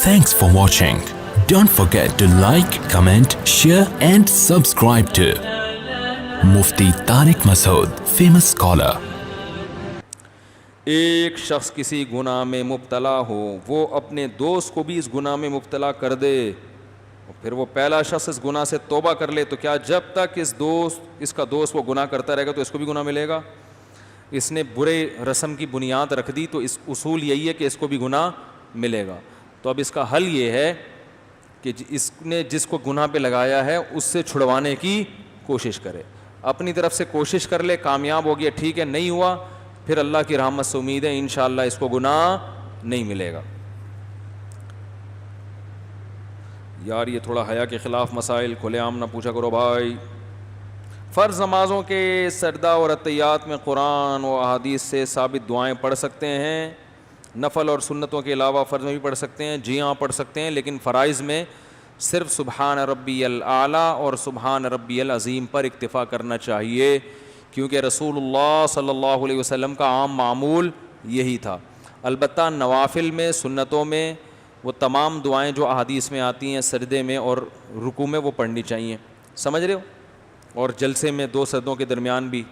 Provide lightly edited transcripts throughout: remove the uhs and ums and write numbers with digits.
Thanks for watching. Don't forget to like, comment, share and subscribe to Mufti Tariq Masood, famous scholar. ایک شخص کسی گناہ میں مبتلا ہو، وہ اپنے دوست کو بھی اس گناہ میں مبتلا کر دے، پھر وہ پہلا شخص اس گناہ سے توبہ کر لے، تو کیا جب تک اس کا دوست وہ گناہ کرتا رہے گا تو اس کو بھی گناہ ملے گا؟ اس نے برے رسم کی بنیاد رکھ دی تو اس اصول یہی ہے کہ اس کو بھی گناہ ملے گا۔ تو اب اس کا حل یہ ہے کہ اس نے جس کو گناہ پہ لگایا ہے اس سے چھڑوانے کی کوشش کرے، اپنی طرف سے کوشش کر لے، کامیاب ہو گیا ٹھیک ہے، نہیں ہوا پھر اللہ کی رحمت سے امید ہے انشاءاللہ اس کو گناہ نہیں ملے گا۔ یار یہ تھوڑا حیا کے خلاف مسائل کھلے عام نہ پوچھا کرو بھائی۔ فرض نمازوں کے سجدہ اور عطیات میں قرآن و احادیث سے ثابت دعائیں پڑھ سکتے ہیں، نفل اور سنتوں کے علاوہ فرض میں بھی پڑھ سکتے ہیں؟ جی ہاں پڑھ سکتے ہیں، لیکن فرائض میں صرف سبحان ربی الاعلیٰ اور سبحان ربی العظیم پر اکتفا کرنا چاہیے، کیونکہ رسول اللہ صلی اللہ علیہ وسلم کا عام معمول یہی تھا۔ البتہ نوافل میں، سنتوں میں وہ تمام دعائیں جو احادیث میں آتی ہیں سجدے میں اور رکوع میں وہ پڑھنی چاہیے، سمجھ رہے ہو؟ اور جلسے میں 2 سجدوں کے درمیان بھی۔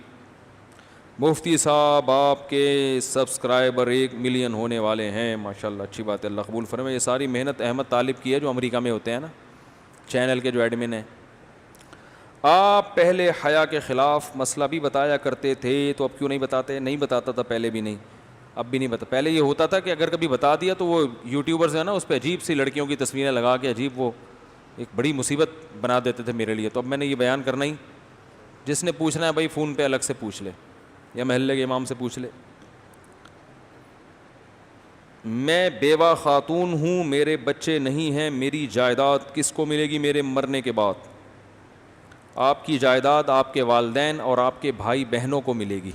مفتی صاحب آپ کے سبسکرائبر 1 ملین ہونے والے ہیں، ماشاءاللہ اچھی بات ہے، اللہ قبول فرمائے۔ یہ ساری محنت احمد طالب کی ہے جو امریکہ میں ہوتے ہیں نا، چینل کے جو ایڈمن ہیں۔ آپ پہلے حیا کے خلاف مسئلہ بھی بتایا کرتے تھے تو اب کیوں نہیں بتاتے؟ نہیں بتاتا تھا پہلے بھی، نہیں اب بھی نہیں بتا۔ پہلے یہ ہوتا تھا کہ اگر کبھی بتا دیا تو وہ یوٹیوبرز ہیں نا اس پہ عجیب سی لڑکیوں کی تصویریں لگا کے عجیب وہ ایک بڑی مصیبت بنا دیتے تھے میرے لیے، تو اب میں نے یہ بیان کرنا ہی، جس نے پوچھنا ہے بھائی فون پہ الگ سے پوچھ لے یا محلے کے امام سے پوچھ لے۔ میں بیوہ خاتون ہوں، میرے بچے نہیں ہیں، میری جائیداد کس کو ملے گی میرے مرنے کے بعد؟ آپ کی جائیداد آپ کے والدین اور آپ کے بھائی بہنوں کو ملے گی،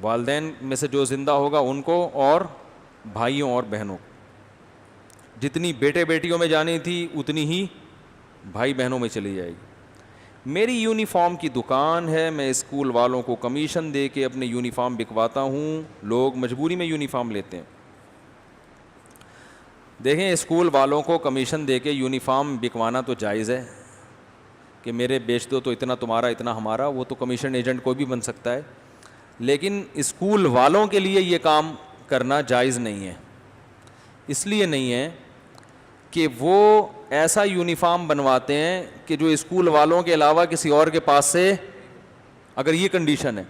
والدین میں سے جو زندہ ہوگا ان کو اور بھائیوں اور بہنوں کو، جتنی بیٹے بیٹیوں میں جانی تھی اتنی ہی بھائی بہنوں میں چلی جائے گی۔ میری یونیفارم کی دکان ہے، میں اسکول والوں کو کمیشن دے کے اپنے یونیفارم بکواتا ہوں، لوگ مجبوری میں یونیفارم لیتے ہیں۔ دیکھیں اسکول والوں کو کمیشن دے کے یونیفارم بکوانا تو جائز ہے کہ میرے بیچ دو تو اتنا تمہارا اتنا ہمارا، وہ تو کمیشن ایجنٹ کوئی بھی بن سکتا ہے، لیکن اسکول والوں کے لیے یہ کام کرنا جائز نہیں ہے۔ اس لیے نہیں ہے کہ وہ ایسا یونیفارم بنواتے ہیں کہ جو اسکول والوں کے علاوہ کسی اور کے پاس سے، اگر یہ کنڈیشن ہے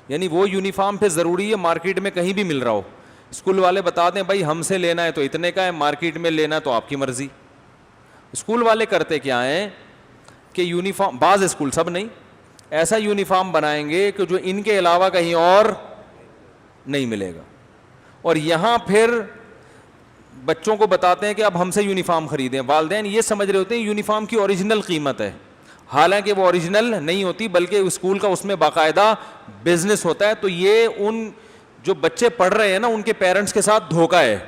یعنی وہ یونیفارم پھر ضروری ہے مارکیٹ میں کہیں بھی مل رہا ہو، اسکول والے بتا دیں بھائی ہم سے لینا ہے تو اتنے کا ہے، مارکیٹ میں لینا ہے تو آپ کی مرضی۔ اسکول والے کرتے کیا ہیں کہ یونیفارم، بعض اسکول سب نہیں، ایسا یونیفارم بنائیں گے کہ جو ان کے علاوہ کہیں اور نہیں ملے گا، اور یہاں پھر بچوں کو بتاتے ہیں کہ اب ہم سے یونیفارم خریدیں۔ والدین یہ سمجھ رہے ہوتے ہیں یونیفارم کی اوریجنل قیمت ہے، حالانکہ وہ اوریجنل نہیں ہوتی بلکہ اسکول کا اس میں باقاعدہ بزنس ہوتا ہے۔ تو یہ ان جو بچے پڑھ رہے ہیں نا ان کے پیرنٹس کے ساتھ دھوکہ ہے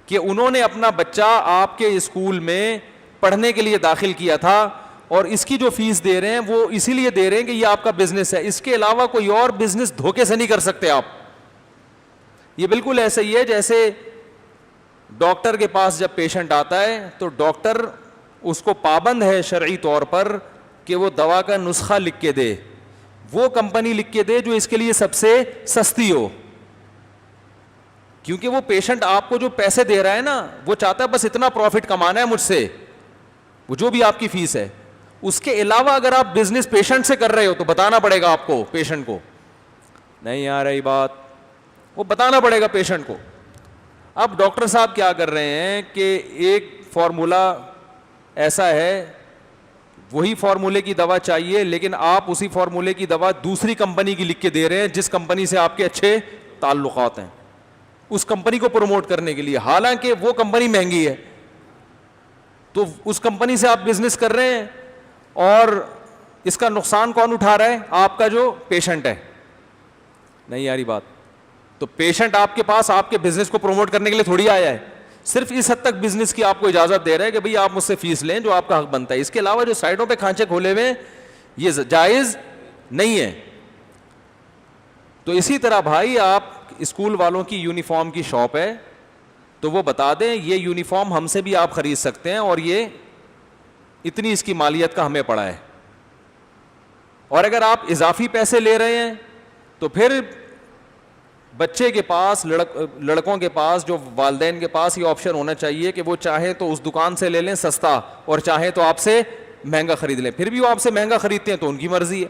کہ انہوں نے اپنا بچہ آپ کے اسکول میں پڑھنے کے لیے داخل کیا تھا اور اس کی جو فیس دے رہے ہیں وہ اسی لیے دے رہے ہیں کہ یہ آپ کا بزنس ہے، اس کے علاوہ کوئی اور بزنس دھوکے سے نہیں کر سکتے آپ۔ یہ بالکل ایسا ہی ہے جیسے ڈاکٹر کے پاس جب پیشنٹ آتا ہے تو ڈاکٹر اس کو پابند ہے شرعی طور پر کہ وہ دوا کا نسخہ لکھ کے دے، وہ کمپنی لکھ کے دے جو اس کے لیے سب سے سستی ہو، کیونکہ وہ پیشنٹ آپ کو جو پیسے دے رہا ہے نا وہ چاہتا ہے بس اتنا پروفٹ کمانا ہے مجھ سے، وہ جو بھی آپ کی فیس ہے۔ اس کے علاوہ اگر آپ بزنس پیشنٹ سے کر رہے ہو تو بتانا پڑے گا آپ کو، پیشنٹ کو نہیں آ رہی بات، وہ بتانا پڑے گا پیشنٹ کو۔ اب ڈاکٹر صاحب کیا کر رہے ہیں کہ ایک فارمولا ایسا ہے، وہی فارمولے کی دوا چاہیے لیکن آپ اسی فارمولے کی دوا دوسری کمپنی کی لکھ کے دے رہے ہیں جس کمپنی سے آپ کے اچھے تعلقات ہیں، اس کمپنی کو پروموٹ کرنے کے لیے، حالانکہ وہ کمپنی مہنگی ہے۔ تو اس کمپنی سے آپ بزنس کر رہے ہیں اور اس کا نقصان کون اٹھا رہا ہے؟ آپ کا جو پیشنٹ ہے۔ نہیں یاری بات، تو پیشنٹ آپ کے پاس آپ کے بزنس کو پروموٹ کرنے کے لیے تھوڑی آیا ہے، صرف اس حد تک بزنس کی آپ کو اجازت دے رہے ہیں کہ بھئی آپ مجھ سے فیس لیں جو آپ کا حق بنتا ہے، اس کے علاوہ جو سائڈوں پہ کھانچے کھولے ہوئے یہ جائز نہیں ہے۔ تو اسی طرح بھائی آپ اسکول والوں کی یونیفارم کی شاپ ہے، تو وہ بتا دیں یہ یونیفارم ہم سے بھی آپ خرید سکتے ہیں اور یہ اتنی اس کی مالیت کا ہمیں پڑا ہے. اور اگر آپ اضافی پیسے لے رہے ہیں تو پھر بچے کے پاس لڑکوں کے پاس جو والدین کے پاس یہ آپشن ہونا چاہیے کہ وہ چاہیں تو اس دکان سے لے لیں سستا اور چاہیں تو آپ سے مہنگا خرید لیں. پھر بھی وہ آپ سے مہنگا خریدتے ہیں تو ان کی مرضی ہے,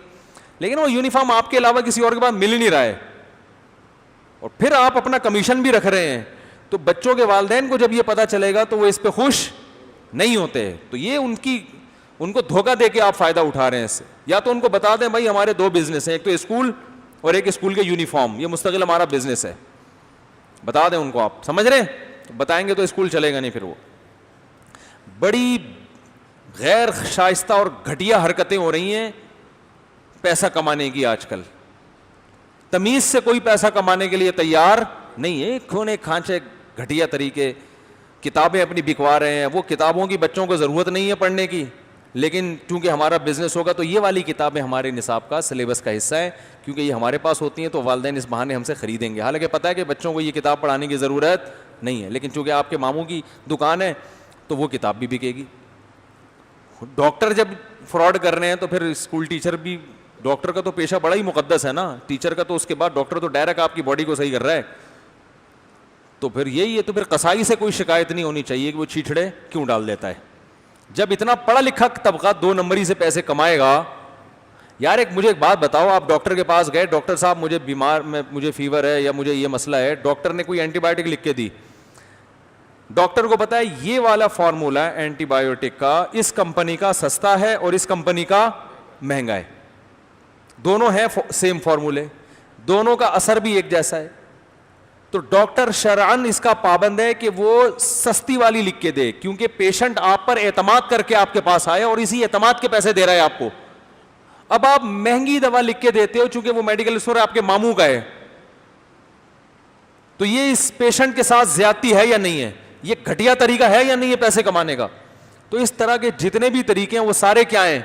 لیکن وہ یونیفارم آپ کے علاوہ کسی اور کے پاس مل ہی نہیں رہا ہے اور پھر آپ اپنا کمیشن بھی رکھ رہے ہیں. تو بچوں کے والدین کو جب یہ پتہ چلے گا تو وہ اس پہ خوش نہیں ہوتے. تو یہ ان کو دھوکہ دے کے آپ فائدہ اٹھا رہے ہیں اس سے. یا تو ان کو بتا دیں بھائی ہمارے 2 بزنس ہیں, ایک تو اسکول اور ایک اسکول کے یونیفارم, یہ مستقل ہمارا بزنس ہے. بتا دیں ان کو, آپ سمجھ رہے ہیں, بتائیں گے تو اسکول چلے گا نہیں. پھر وہ بڑی غیر شائستہ اور گھٹیا حرکتیں ہو رہی ہیں پیسہ کمانے کی آج کل. تمیز سے کوئی پیسہ کمانے کے لیے تیار نہیں ہے. کھونے کھانچے گھٹیا طریقے, کتابیں اپنی بکوا رہے ہیں. وہ کتابوں کی بچوں کو ضرورت نہیں ہے پڑھنے کی, لیکن چونکہ ہمارا بزنس ہوگا تو یہ والی کتابیں ہمارے نصاب کا سلیبس کا حصہ ہے, کیونکہ یہ ہمارے پاس ہوتی ہیں تو والدین اس بہانے ہم سے خریدیں گے. حالانکہ پتہ ہے کہ بچوں کو یہ کتاب پڑھانے کی ضرورت نہیں ہے, لیکن چونکہ آپ کے ماموں کی دکان ہے تو وہ کتاب بھی بکے گی. ڈاکٹر جب فراڈ کر رہے ہیں تو پھر اسکول ٹیچر بھی, ڈاکٹر کا تو پیشہ بڑا ہی مقدس ہے نا, ٹیچر کا تو اس کے بعد ڈاکٹر تو ڈائریکٹ آپ کی باڈی کو صحیح کر رہا ہے. تو پھر یہی ہے, تو پھر قصائی سے کوئی شکایت نہیں ہونی چاہیے کہ وہ چھیچڑے کیوں ڈال دیتا ہے. جب اتنا پڑھا لکھا طبقہ 2 نمبری سے پیسے کمائے گا. یار مجھے ایک بات بتاؤ, آپ ڈاکٹر کے پاس گئے, ڈاکٹر صاحب مجھے بیمار, مجھے فیور ہے یا مجھے یہ مسئلہ ہے, ڈاکٹر نے کوئی اینٹی بایوٹک لکھ کے دی. ڈاکٹر کو پتا ہے یہ والا فارمولا اینٹی بایوٹک کا اس کمپنی کا سستا ہے اور اس کمپنی کا مہنگا ہے. دونوں ہیں سیم فارمولے, دونوں کا اثر بھی ایک جیسا ہے. تو ڈاکٹر شرعن اس کا پابند ہے کہ وہ سستی والی لکھ کے دے, کیونکہ پیشنٹ آپ پر اعتماد کر کے آپ کے پاس آئے اور اسی اعتماد کے پیسے دے رہا ہے آپ کو. اب آپ مہنگی دوا لکھ کے دیتے ہو چونکہ وہ میڈیکل اسٹور آپ کے ماموں کا ہے, تو یہ اس پیشنٹ کے ساتھ زیادتی ہے یا نہیں ہے, یہ گھٹیا طریقہ ہے یا نہیں ہے پیسے کمانے کا. تو اس طرح کے جتنے بھی طریقے ہیں وہ سارے کیا ہیں,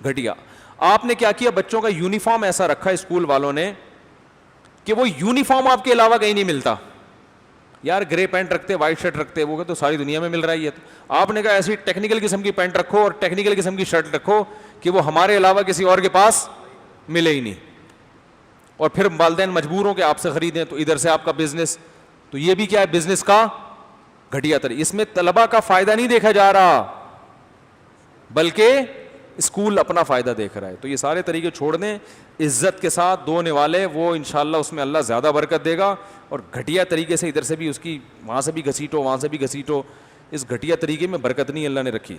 گھٹیا. آپ نے کیا کیا, بچوں کا یونیفارم ایسا رکھا اسکول والوں نے کہ وہ یونیفارم آپ کے علاوہ کہیں نہیں ملتا. یار گرے پینٹ رکھتے, وائٹ شرٹ رکھتے, وہ تو ساری دنیا میں مل رہا ہے. یہ تو آپ نے کہا ایسی ٹیکنیکل قسم کی پینٹ رکھو اور ٹیکنیکل قسم کی شرٹ رکھو کہ وہ ہمارے علاوہ کسی اور کے پاس ملے ہی نہیں, اور پھر والدین مجبور ہوں کہ آپ سے خریدیں, تو ادھر سے آپ کا بزنس. تو یہ بھی کیا ہے, بزنس کا گھٹیا طریقہ. اس میں طلبہ کا فائدہ نہیں دیکھا جا رہا بلکہ اسکول اپنا فائدہ دیکھ رہا ہے. تو یہ سارے طریقے چھوڑ دیں, عزت کے ساتھ دونے والے, وہ انشاءاللہ اس میں اللہ زیادہ برکت دے گا. اور گھٹیا طریقے سے ادھر سے بھی اس کی, وہاں سے بھی گھسیٹو, وہاں سے بھی گھسیٹو, اس گھٹیا طریقے میں برکت نہیں اللہ نے رکھی.